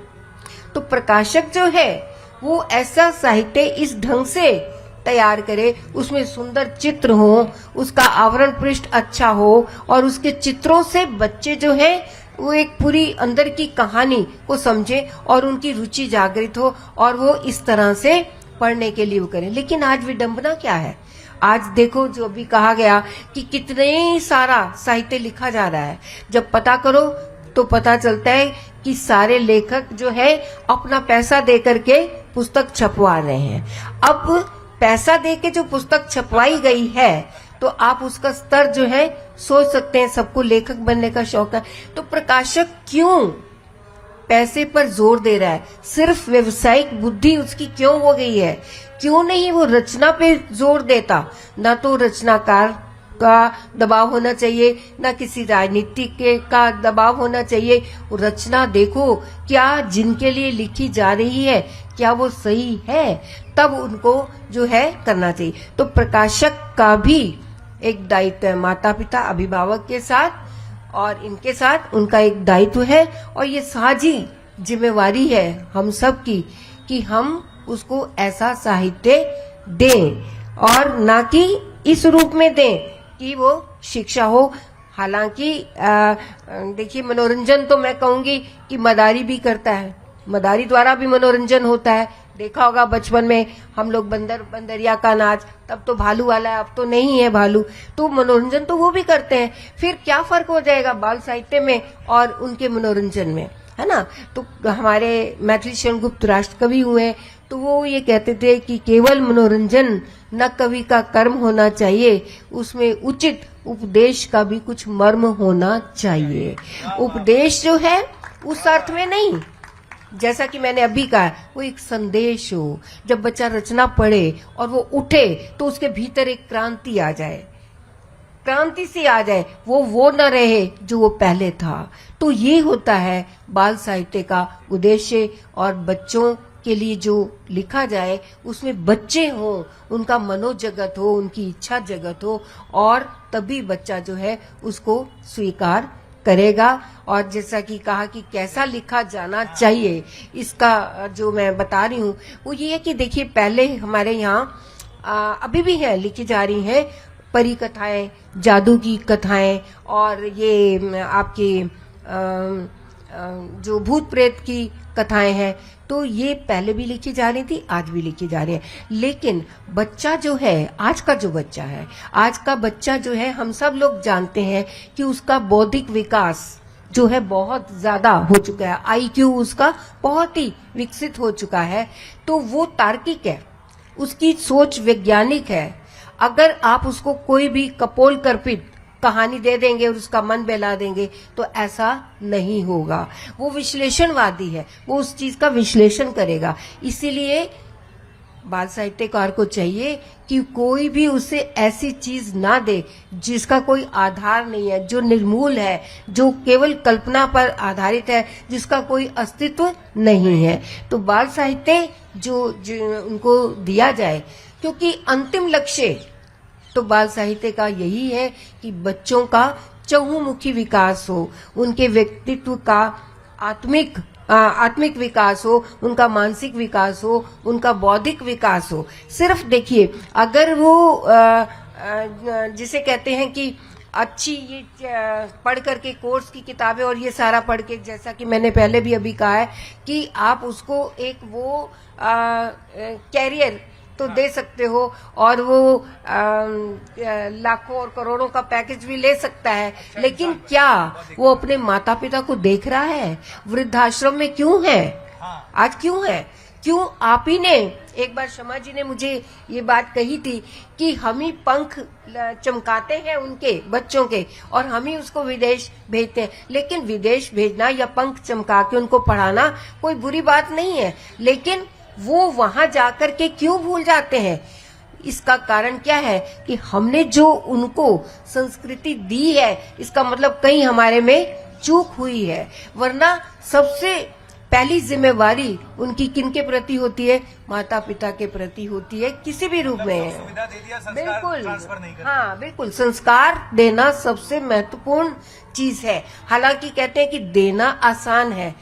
तो प्रकाशक जो है वो ऐसा साहित्य इस ढंग से तैयार करे, उसमें सुंदर चित्र हो, उसका आवरण पृष्ठ अच्छा हो, और उसके चित्रों से बच्चे जो है वो एक पूरी अंदर की कहानी को समझे और उनकी रुचि जागृत हो, और वो इस तरह से पढ़ने के लिए वो करें। लेकिन आज विडंबना क्या है? आज देखो, जो अभी कहा गया कि कितने सारा साहित्य लिखा जा रहा है, जब पता करो तो पता चलता है कि सारे लेखक जो है अपना पैसा दे करके पुस्तक छपवा रहे हैं। अब पैसा दे के जो पुस्तक छपवाई गई है तो आप उसका स्तर जो है सोच सकते हैं, सबको लेखक बनने का शौक है, तो प्रकाशक क्यों पैसे पर जोर दे रहा है? सिर्फ व्यवसायिक बुद्धि उसकी क्यों हो गई है? क्यों नहीं वो रचना पे जोर देता? ना तो रचनाकार का दबाव होना चाहिए, ना किसी राजनीतिक का दबाव होना चाहिए। रचना देखो, क्या जिनके लिए लिखी जा रही है क्या वो सही है, तब उनको जो है करना चाहिए। तो प्रकाशक का भी एक दायित्व है, माता पिता अभिभावक के साथ और इनके साथ उनका एक दायित्व है, और ये साझी जिम्मेवारी है हम सब की कि हम उसको ऐसा साहित्य दें, और ना कि इस रूप में दें कि वो शिक्षा हो। हालांकि देखिए, मनोरंजन तो मैं कहूंगी कि मदारी भी करता है, मदारी द्वारा भी मनोरंजन होता है। देखा होगा बचपन में हम लोग बंदरिया का नाच, तब तो भालू वाला है, अब तो नहीं है भालू, तो मनोरंजन तो वो भी करते हैं। फिर क्या फर्क हो जाएगा बाल साहित्य में और उनके मनोरंजन में, है ना? तो हमारे मैथिली शरण गुप्त राष्ट्र कवि हुए, तो वो ये कहते थे कि केवल मनोरंजन न कवि का कर्म होना चाहिए, उसमें उचित उपदेश का भी कुछ मर्म होना चाहिए। उपदेश जो है उस अर्थ में नहीं, जैसा कि मैंने अभी कहा, वो एक संदेश हो। जब बच्चा रचना पढ़े और वो उठे तो उसके भीतर एक क्रांति आ जाए, क्रांति सी आ जाए, वो न रहे जो वो पहले था। तो ये होता है बाल साहित्य का उद्देश्य, और बच्चों के लिए जो लिखा जाए उसमें बच्चे हों, उनका मनोजगत हो, उनकी इच्छा जगत हो, और तभी बच्चा जो है उसको स्वीकार करेगा। और जैसा कि कहा कि कैसा लिखा जाना चाहिए, इसका जो मैं बता रही हूँ वो ये है कि देखिए, पहले हमारे यहाँ अभी भी है, लिखी जा रही हैं परी कथाएं, जादू की कथाएं, और ये आपकी जो भूत प्रेत की कथाएं हैं, तो ये पहले भी लिखी जा रही थी, आज भी लिखी जा रही है। लेकिन बच्चा जो है, आज का जो बच्चा है, आज का बच्चा जो है, हम सब लोग जानते हैं कि उसका बौद्धिक विकास जो है बहुत ज्यादा हो चुका है, आईक्यू उसका बहुत ही विकसित हो चुका है, तो वो तार्किक है, उसकी सोच वैज्ञानिक है। अगर आप उसको कोई भी कपोल कल्पित कहानी दे देंगे और उसका मन बहला देंगे तो ऐसा नहीं होगा। वो विश्लेषणवादी है, वो उस चीज का विश्लेषण करेगा। इसीलिए बाल साहित्यकार को चाहिए कि कोई भी उसे ऐसी चीज ना दे जिसका कोई आधार नहीं है, जो निर्मूल है, जो केवल कल्पना पर आधारित है, जिसका कोई अस्तित्व नहीं है। तो बाल साहित्य जो उनको दिया जाए, क्योंकि अंतिम लक्ष्य तो बाल साहित्य का यही है कि बच्चों का चहुमुखी विकास हो, उनके व्यक्तित्व का आत्मिक विकास हो, उनका मानसिक विकास हो, उनका बौद्धिक विकास हो। सिर्फ देखिए, अगर वो जिसे कहते हैं कि अच्छी ये पढ़ करके कोर्स की किताबें और ये सारा पढ़ के, जैसा कि मैंने पहले भी अभी कहा है कि आप उसको एक वो कैरियर तो दे सकते हो, और वो लाखों और करोड़ों का पैकेज भी ले सकता है, लेकिन क्या वो अपने माता पिता को देख रहा है? वृद्धाश्रम में क्यों है? आज क्यों है? क्यों आप ही ने एक बार शमा जी ने मुझे ये बात कही थी कि हम ही पंख चमकाते हैं उनके बच्चों के और हम ही उसको विदेश भेजते हैं। लेकिन विदेश भेजना या पंख चमका के उनको पढ़ाना कोई बुरी बात नहीं है, लेकिन वो वहां जाकर के क्यों भूल जाते हैं? इसका कारण क्या है कि हमने जो उनको संस्कृति दी है, इसका मतलब कहीं हमारे में चूक हुई है। वरना सबसे पहली जिम्मेवारी उनकी किनके प्रति होती है? माता पिता के प्रति होती है, किसी भी रूप में। सुविधा दे दिया, संस्कार बिल्कुल, ट्रांसफर नहीं करते। हाँ बिल्कुल, संस्कार देना सबसे महत्वपूर्ण चीज है। हालांकि कहते हैं कि देना आसान है,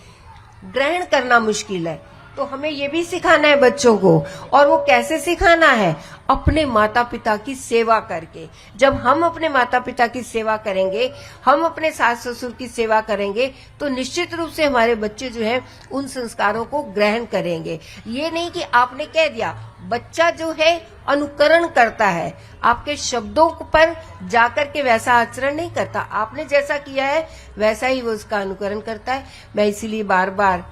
ग्रहण करना मुश्किल है। तो हमें ये भी सिखाना है बच्चों को, और वो कैसे सिखाना है? अपने माता पिता की सेवा करके। जब हम अपने माता पिता की सेवा करेंगे, हम अपने सास ससुर की सेवा करेंगे, तो निश्चित रूप से हमारे बच्चे जो है उन संस्कारों को ग्रहण करेंगे। ये नहीं कि आपने कह दिया, बच्चा जो है अनुकरण करता है, आपके शब्दों पर जाकर के वैसा आचरण नहीं करता। आपने जैसा किया है वैसा ही वो उसका अनुकरण करता है। मैं इसीलिए बार बार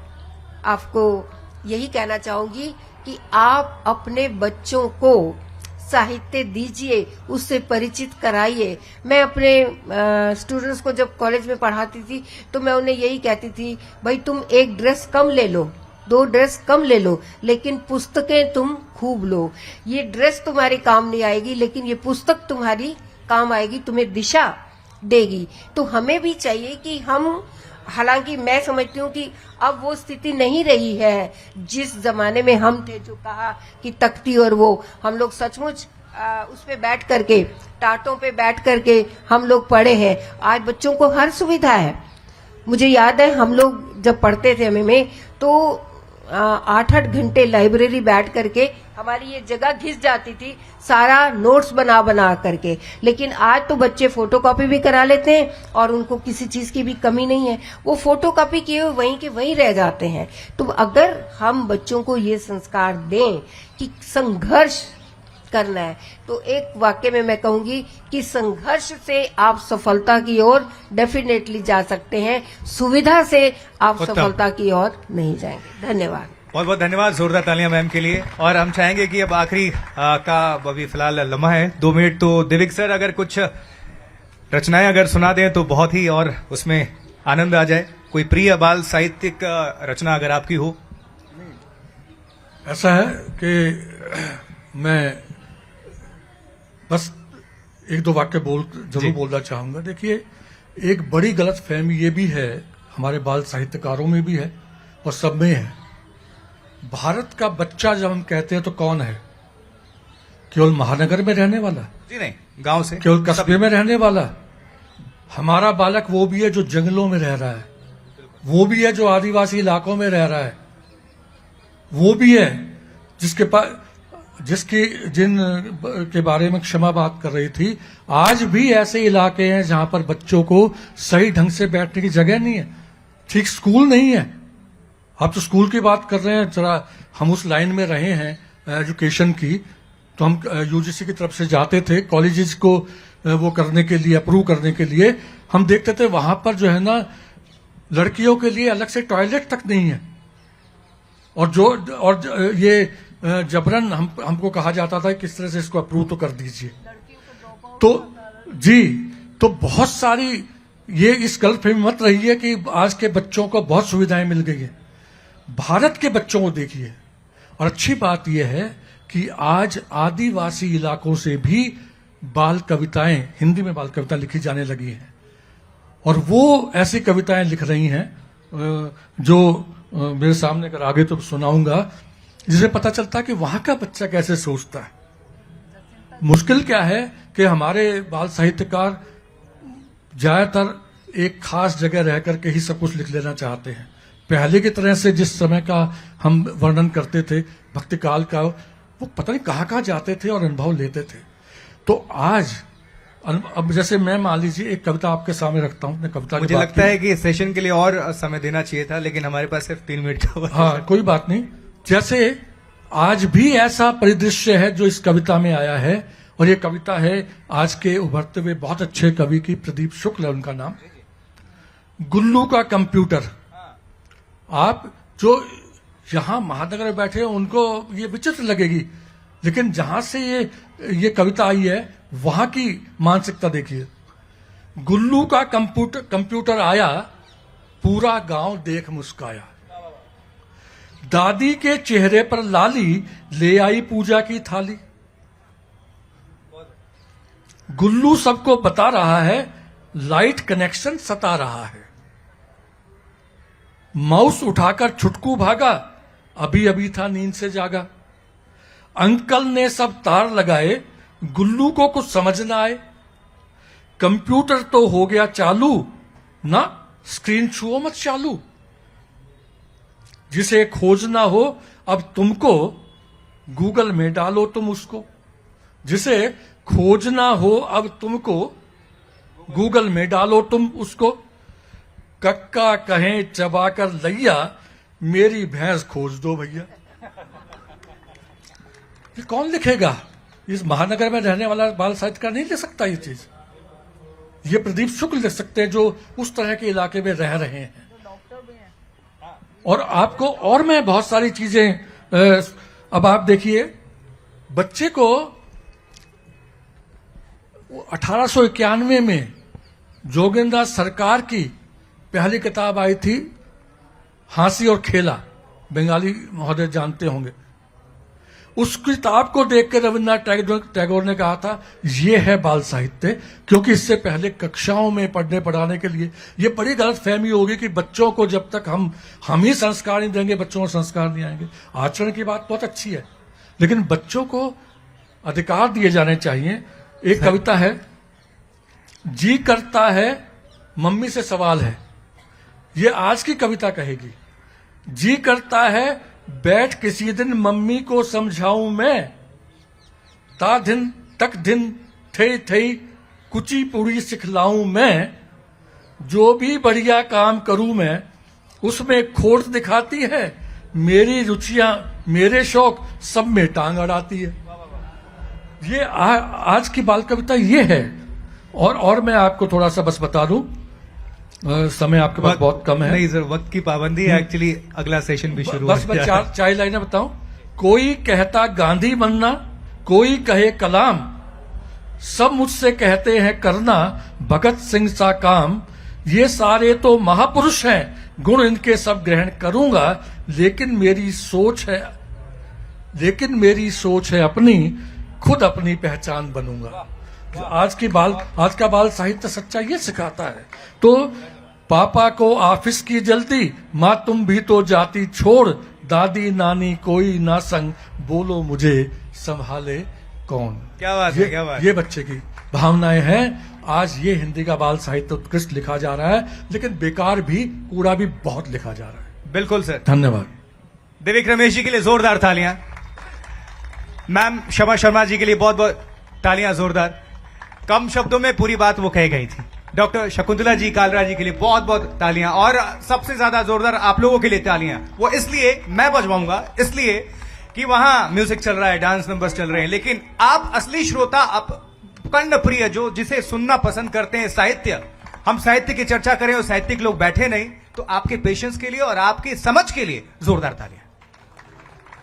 आपको यही कहना चाहूंगी कि आप अपने बच्चों को साहित्य दीजिए, उससे परिचित कराइए। मैं अपने स्टूडेंट्स को जब कॉलेज में पढ़ाती थी तो मैं उन्हें यही कहती थी, भाई तुम एक ड्रेस कम ले लो, 2 ड्रेस कम ले लो, लेकिन पुस्तकें तुम खूब लो। ये ड्रेस तुम्हारी काम नहीं आएगी, लेकिन ये पुस्तक तुम्हारी काम आएगी, तुम्हें दिशा देगी। तो हमें भी चाहिए कि हम, हालांकि मैं समझती हूँ कि अब वो स्थिति नहीं रही है जिस जमाने में हम थे, जो कहा कि तख्ती और वो, हम लोग सचमुच उस पे बैठ करके, टाटों पे बैठ करके हम लोग पढ़े हैं। आज बच्चों को हर सुविधा है। मुझे याद है हम लोग जब पढ़ते थे में तो 8-8 घंटे लाइब्रेरी बैठ करके हमारी ये जगह घिस जाती थी, सारा नोट्स बना बना करके। लेकिन आज तो बच्चे फोटोकॉपी भी करा लेते हैं और उनको किसी चीज की भी कमी नहीं है, वो फोटोकॉपी किए हुए वहीं के वहीं रह जाते हैं। तो अगर हम बच्चों को ये संस्कार दें कि संघर्ष करना है, तो एक वाक्य में मैं कहूंगी कि संघर्ष से आप सफलता की ओर डेफिनेटली जा सकते हैं, सुविधा से आप सफलता की ओर नहीं जाएंगे। धन्यवाद। बहुत बहुत धन्यवाद, जोरदार तालियां मैम के लिए। और हम चाहेंगे कि अब आखिरी का अभी फिलहाल लम्हा है, 2 मिनट, तो दिविक सर अगर कुछ रचनाएं अगर सुना दें तो बहुत ही और उसमें आनंद आ जाए। कोई प्रिय बाल साहित्यिक रचना अगर आपकी हो। ऐसा है कि मैं बस 1-2 वाक्य जरूर बोलना चाहूंगा। देखिए, एक बड़ी गलतफहमी ये भी है, हमारे बाल साहित्यकारों में भी है और सब में है। भारत का बच्चा जब हम कहते हैं तो कौन है? केवल महानगर में रहने वाला? जी नहीं, गांव से, केवल कस्बे में रहने वाला? हमारा बालक वो भी है जो जंगलों में रह रहा है, वो भी है जो आदिवासी इलाकों में रह रहा है, वो भी है जिन के बारे में क्षमा बात कर रही थी। आज भी ऐसे इलाके हैं जहां पर बच्चों को सही ढंग से बैठने की जगह नहीं है, ठीक स्कूल नहीं है। आप तो स्कूल की बात कर रहे हैं, जरा हम उस लाइन में रहे हैं एजुकेशन की, तो हम यूजीसी की तरफ से जाते थे कॉलेजेस को वो करने के लिए, अप्रूव करने के लिए। हम देखते थे वहां पर जो है ना, लड़कियों के लिए अलग से टॉयलेट तक नहीं है, और ये जबरन हमको कहा जाता था किस तरह से इसको अप्रूव तो कर दीजिए। तो जी, तो बहुत सारी ये इस गलतफहमी मत रही है कि आज के बच्चों को बहुत सुविधाएं मिल गई है। भारत के बच्चों को देखिए, और अच्छी बात यह है कि आज आदिवासी इलाकों से भी बाल कविताएं, हिंदी में बाल कविता लिखी जाने लगी हैं, और वो ऐसी कविताएं लिख रही हैं जो मेरे सामने अगर आगे तो सुनाऊंगा, जिसे पता चलता है कि वहां का बच्चा कैसे सोचता है। मुश्किल क्या है कि हमारे बाल साहित्यकार ज्यादातर एक खास जगह रह करके ही सब कुछ लिख लेना चाहते हैं। पहले की तरह से जिस समय का हम वर्णन करते थे, भक्ति काल का, वो पता नहीं कहाँ कहाँ जाते थे और अनुभव लेते थे। तो आज अब जैसे मैं मान लीजिए एक कविता आपके सामने रखता हूँ, कविता मुझे लगता है कि सेशन के लिए और समय देना चाहिए था, लेकिन हमारे पास सिर्फ 3 मिनट का वक्त है। हाँ, कोई बात नहीं। जैसे आज भी ऐसा परिदृश्य है जो इस कविता में आया है, और ये कविता है आज के उभरते हुए बहुत अच्छे कवि की, प्रदीप शुक्ल है उनका नाम। गुल्लू का कंप्यूटर। आप जो यहां महानगर में बैठे उनको ये विचित्र लगेगी, लेकिन जहां से ये कविता आई है वहां की मानसिकता देखिए। गुल्लू का कंप्यूटर आया, पूरा गांव देख मुस्काया। दादी के चेहरे पर लाली, ले आई पूजा की थाली। गुल्लू सबको बता रहा है, लाइट कनेक्शन सता रहा है। माउस उठाकर छुटकू भागा, अभी अभी था नींद से जागा। अंकल ने सब तार लगाए, गुल्लू को कुछ समझ ना आए। कंप्यूटर तो हो गया चालू, ना स्क्रीन छुओ मत चालू। जिसे खोजना हो अब तुमको, गूगल में डालो तुम उसको। जिसे खोजना हो अब तुमको, गूगल में डालो तुम उसको। कक्का कहें चबाकर लैया, मेरी भैंस खोज दो भैया। ये कौन लिखेगा? इस महानगर में रहने वाला बाल साहित्यकार नहीं लिख सकता ये चीज। ये प्रदीप शुक्ल लिख सकते हैं जो उस तरह के इलाके में रह रहे हैं। और आपको और मैं बहुत सारी चीजें, अब आप देखिए, बच्चे को 1891 में जोगिंद्र सरकार की पहली किताब आई थी, हंसी और खेला, बंगाली महोदय जानते होंगे। उस किताब को देखकर रविन्द्रनाथ टैगोर ने कहा था ये है बाल साहित्य, क्योंकि इससे पहले कक्षाओं में पढ़ने पढ़ाने के लिए ये बड़ी गलत फहमी होगी कि बच्चों को जब तक हम ही संस्कार नहीं देंगे, बच्चों को संस्कार नहीं आएंगे। आचरण की बात बहुत अच्छी है, लेकिन बच्चों को अधिकार दिए जाने चाहिए। एक कविता है, जी करता है मम्मी से सवाल है, ये आज की कविता कहेगी। जी करता है बैठ किसी दिन मम्मी को समझाऊं मैं, ता दिन तक दिन थे थे कुची पूड़ी सिखलाऊं मैं। जो भी बढ़िया काम करूं मैं, उसमें खोट दिखाती है, मेरी रुचियां मेरे शौक सब में टांग अड़ाती है। ये आज की बाल कविता ये है। और मैं आपको थोड़ा सा बस बता दूं, समय आपके पास बहुत कम है। नहीं सर, वक्त की पाबंदी है एक्चुअली, अगला सेशन भी शुरू बस मैं चार लाइनें बताऊं। कोई कहता गांधी बनना, कोई कहे कलाम, सब मुझसे कहते हैं करना भगत सिंह सा काम। ये सारे तो महापुरुष हैं, गुण इनके सब ग्रहण करूंगा, लेकिन मेरी सोच है अपनी, खुद अपनी पहचान बनूंगा। आज का बाल साहित्य सच्चा ये सिखाता है। तो पापा को ऑफिस की जल्दी, माँ तुम भी तो जाती छोड़, दादी नानी कोई ना संग, बोलो मुझे संभाले कौन। क्या बात है, क्या बात। ये बच्चे की भावनाएं हैं। आज ये हिंदी का बाल साहित्य उत्कृष्ट लिखा जा रहा है, लेकिन बेकार भी, कूड़ा भी बहुत लिखा जा रहा है। बिल्कुल सर, धन्यवाद। देविक रमेश जी के लिए जोरदार तालियां। मैम शमा शर्मा जी के लिए बहुत बहुत तालियां जोरदार। कम शब्दों में पूरी बात वो कह गई थी। डॉक्टर शकुंतला जी कालरा जी के लिए बहुत बहुत तालियां, और सबसे ज्यादा जोरदार आप लोगों के लिए तालियां। वो इसलिए मैं बजवाऊंगा, इसलिए कि वहां म्यूजिक चल रहा है, डांस नंबर्स चल रहे हैं, लेकिन आप असली श्रोता, आप कर्ण प्रिय, जो जिसे सुनना पसंद करते हैं, साहित्य, हम साहित्य की चर्चा करें और साहित्यिक लोग बैठे नहीं, तो आपके पेशेंस के लिए और आपकी समझ के लिए जोरदार तालियां।